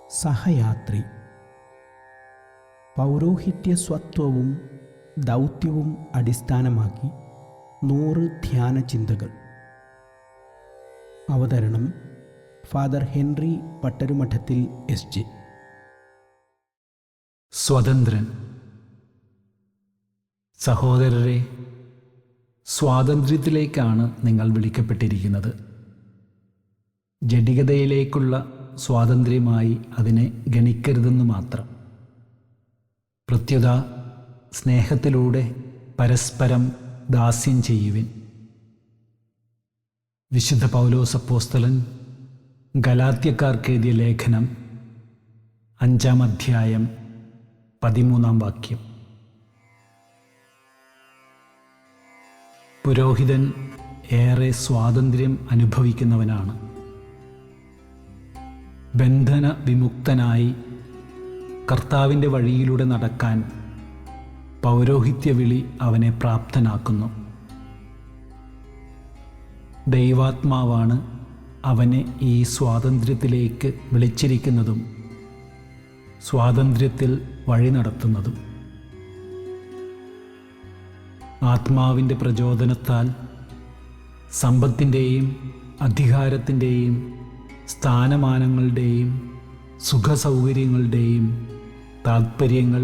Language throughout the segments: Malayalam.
സഹയാത്രി. പൗരോഹിത്യസ്വത്വവും ദൗത്യവും അടിസ്ഥാനമാക്കി 100 ധ്യാന ചിന്തകൾ. അവതരണം ഫാദർ ഹെൻറി പട്ടരുമഠത്തിൽ എസ്.ജെ. സ്വതന്ത്രൻ. സഹോദരരെ, സ്വാതന്ത്ര്യത്തിലേക്കാണ് നിങ്ങൾ വിളിക്കപ്പെട്ടിരിക്കുന്നത്. ജഡികതയിലേക്കുള്ള സ്വാതന്ത്ര്യമായി അതിനെ ഗണിക്കരുതെന്ന് മാത്രം. പ്രത്യുത സ്നേഹത്തിലൂടെ പരസ്പരം ദാസ്യം ചെയ്യുവിൻ. വിശുദ്ധ പൗലോസ് അപ്പോസ്തലൻ ഗലാത്യക്കാർക്കെഴുതിയ ലേഖനം 5-ാം അധ്യായം 13-ാം വാക്യം. പുരോഹിതൻ ഏറെ സ്വാതന്ത്ര്യം അനുഭവിക്കുന്നവനാണ്. ബന്ധന വിമുക്തനായി കർത്താവിൻ്റെ വഴിയിലൂടെ നടക്കാൻ പൗരോഹിത്യ വിളി അവനെ പ്രാപ്തനാക്കുന്നു. ദൈവാത്മാവാണ് അവനെ ഈ സ്വാതന്ത്ര്യത്തിലേക്ക് വിളിച്ചിരിക്കുന്നതും സ്വാതന്ത്ര്യത്തിൽ വഴി നടത്തുന്നതും. ആത്മാവിൻ്റെ പ്രചോദനത്താൽ സമ്പത്തിൻ്റെയും അധികാരത്തിൻ്റെയും സ്ഥാനമാനങ്ങളുടെയും സുഖസൗകര്യങ്ങളുടെയും താൽപ്പര്യങ്ങൾ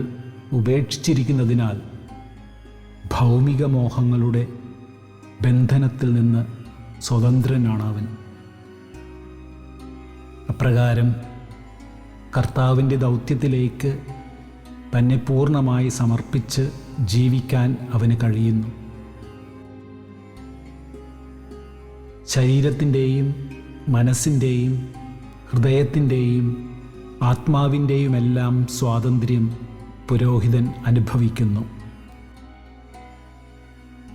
ഉപേക്ഷിച്ചിരിക്കുന്നതിനാൽ ഭൗമിക മോഹങ്ങളുടെ ബന്ധനത്തിൽ നിന്ന് സ്വതന്ത്രനാണവൻ. അപ്രകാരം കർത്താവിൻ്റെ ദൗത്യത്തിലേക്ക് തന്നെ പൂർണ്ണമായി സമർപ്പിച്ച് ജീവിക്കാൻ അവന് കഴിയുന്നു. ശരീരത്തിൻ്റെയും മനസ്സിൻ്റെയും ഹൃദയത്തിൻ്റെയും ആത്മാവിൻ്റെയുമെല്ലാം സ്വാതന്ത്ര്യം പുരോഹിതൻ അനുഭവിക്കുന്നു.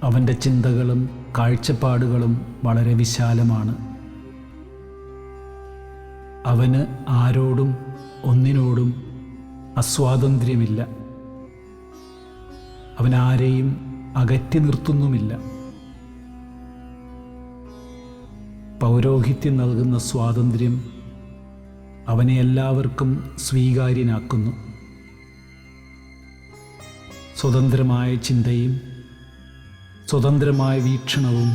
അവൻ്റെ ചിന്തകളും കാഴ്ചപ്പാടുകളും വളരെ വിശാലമാണ്. അവന് ആരോടും ഒന്നിനോടും അസ്വാതന്ത്ര്യമില്ല. അവനാരെയും അകറ്റി നിർത്തുന്നുമില്ല. പൗരോഹിത്യം നൽകുന്ന സ്വാതന്ത്ര്യം അവനെ എല്ലാവർക്കും സ്വീകാര്യനാക്കുന്നു. സ്വതന്ത്രമായ ചിന്തയും സ്വതന്ത്രമായ വീക്ഷണവും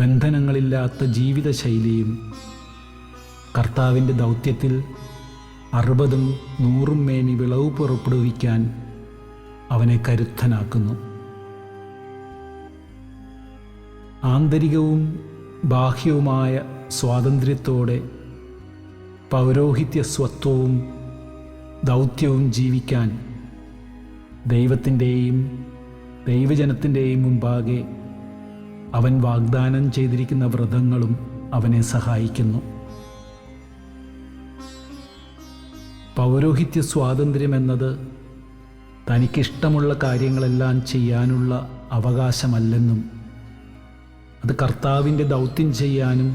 ബന്ധനങ്ങളില്ലാത്ത ജീവിതശൈലിയും കർത്താവിൻ്റെ ദൗത്യത്തിൽ 60ഉം 100ഉം മേനി വിളവ് പുറപ്പെടുവിക്കാൻ അവനെ കരുത്തനാക്കുന്നു. ആന്തരികവും ബാഹ്യവുമായ സ്വാതന്ത്ര്യത്തോടെ പൗരോഹിത്യ സ്വത്വവും ദൗത്യവും ജീവിക്കാൻ ദൈവത്തിൻ്റെയും ദൈവജനത്തിൻ്റെയും മുമ്പാകെ അവൻ വാഗ്ദാനം ചെയ്തിരിക്കുന്ന വ്രതങ്ങളും അവനെ സഹായിക്കുന്നു. പൗരോഹിത്യ സ്വാതന്ത്ര്യമെന്നത് തനിക്കിഷ്ടമുള്ള കാര്യങ്ങളെല്ലാം ചെയ്യാനുള്ള അവകാശമല്ലെന്നും അത് കർത്താവിൻ്റെ ദൗത്യം ചെയ്യാനും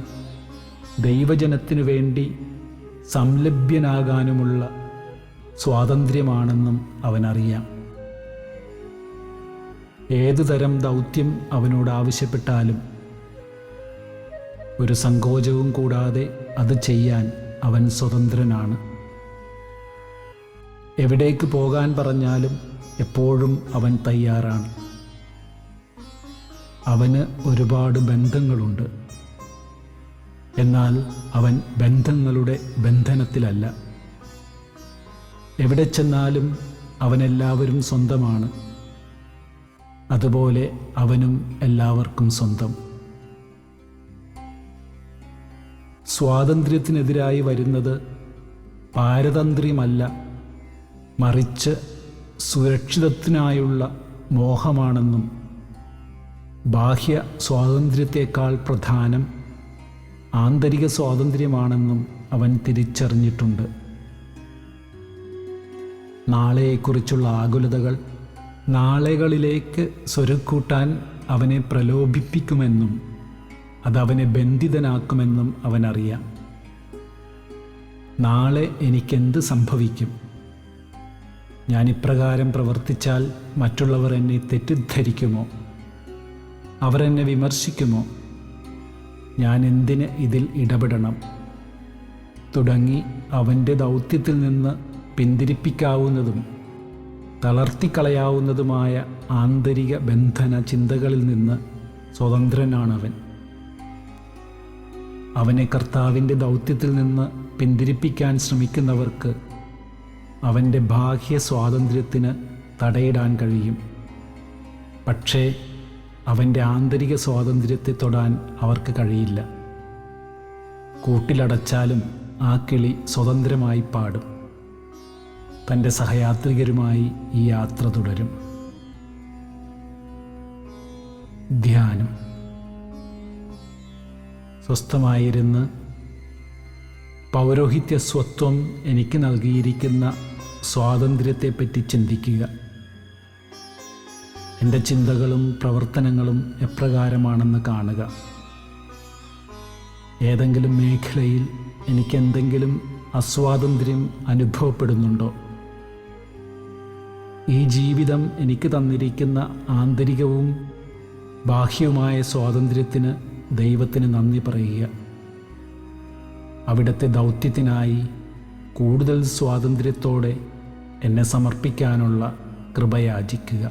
ദൈവജനത്തിനു വേണ്ടി സംലഭ്യനാകാനുമുള്ള സ്വാതന്ത്ര്യമാണെന്നും അവനറിയാം. ഏതുതരം ദൗത്യം അവനോട് ആവശ്യപ്പെട്ടാലും ഒരു സങ്കോചവും കൂടാതെ അത് ചെയ്യാൻ അവൻ സ്വതന്ത്രനാണ്. എവിടേക്ക് പോകാൻ പറഞ്ഞാലും എപ്പോഴും അവൻ തയ്യാറാണ്. അവന് ഒരുപാട് ബന്ധങ്ങളുണ്ട്. എന്നാൽ അവൻ ബന്ധങ്ങളുടെ ബന്ധനത്തിലല്ല. എവിടെ ചെന്നാലും അവനെല്ലാവരും സ്വന്തമാണ്. അതുപോലെ അവനും എല്ലാവർക്കും സ്വന്തം. സ്വാതന്ത്ര്യത്തിനെതിരായി വരുന്നത് പാരതന്ത്ര്യമല്ല, മറിച്ച് സുരക്ഷിതത്വത്തിനായുള്ള മോഹമാണെന്നും ബാഹ്യ സ്വാതന്ത്ര്യത്തേക്കാൾ പ്രധാനം ആന്തരിക സ്വാതന്ത്ര്യമാണെന്നും അവൻ തിരിച്ചറിഞ്ഞിട്ടുണ്ട്. നാളെയെക്കുറിച്ചുള്ള ആകുലതകൾ നാളെകളിലേക്ക് സ്വരുക്കൂട്ടാൻ അവനെ പ്രലോഭിപ്പിക്കുമെന്നും അതവനെ ബന്ധിതനാക്കുമെന്നും അവനറിയാം. നാളെ എനിക്കെന്ത് സംഭവിക്കും? ഞാനിപ്രകാരം പ്രവർത്തിച്ചാൽ മറ്റുള്ളവർ എന്നെ തെറ്റിദ്ധരിക്കുമോ? അവർ എന്നെ വിമർശിക്കുമോ? ഞാൻ എന്തിന് ഇതിൽ ഇടപെടണം? തുടങ്ങി അവൻ്റെ ദൗത്യത്തിൽ നിന്ന് പിന്തിരിപ്പിക്കാവുന്നതും തളർത്തിക്കളയാവുന്നതുമായ ആന്തരിക ബന്ധന ചിന്തകളിൽ നിന്ന് സ്വതന്ത്രനാണവൻ. അവനെ കർത്താവിൻ്റെ ദൗത്യത്തിൽ നിന്ന് പിന്തിരിപ്പിക്കാൻ ശ്രമിക്കുന്നവർക്ക് അവൻ്റെ ബാഹ്യ സ്വാതന്ത്ര്യത്തിന് തടയിടാൻ കഴിയും. പക്ഷേ അവൻ്റെ ആന്തരിക സ്വാതന്ത്ര്യത്തെ തൊടാൻ അവർക്ക് കഴിയില്ല. കൂട്ടിലടച്ചാലും ആ കിളി സ്വതന്ത്രമായി പാടും. തൻ്റെ സഹയാത്രികരുമായി ഈ യാത്ര തുടരും. ധ്യാനം. സ്വസ്ഥമായിരുന്ന് പൗരോഹിത്യ സ്വത്വം എനിക്ക് നൽകിയിരിക്കുന്ന സ്വാതന്ത്ര്യത്തെപ്പറ്റി ചിന്തിക്കുക. എൻ്റെ ചിന്തകളും പ്രവർത്തനങ്ങളും എപ്രകാരമാണെന്ന് കാണുക. ഏതെങ്കിലും മേഖലയിൽ എനിക്കെന്തെങ്കിലും അസ്വാതന്ത്ര്യം അനുഭവപ്പെടുന്നുണ്ടോ? ഈ ജീവിതം എനിക്ക് തന്നിരിക്കുന്ന ആന്തരികവും ബാഹ്യവുമായ സ്വാതന്ത്ര്യത്തിന് ദൈവത്തിന് നന്ദി പറയുക. അവിടുത്തെ ദൗത്യത്തിനായി കൂടുതൽ സ്വാതന്ത്ര്യത്തോടെ എന്നെ സമർപ്പിക്കാനുള്ള കൃപ യാചിക്കുക.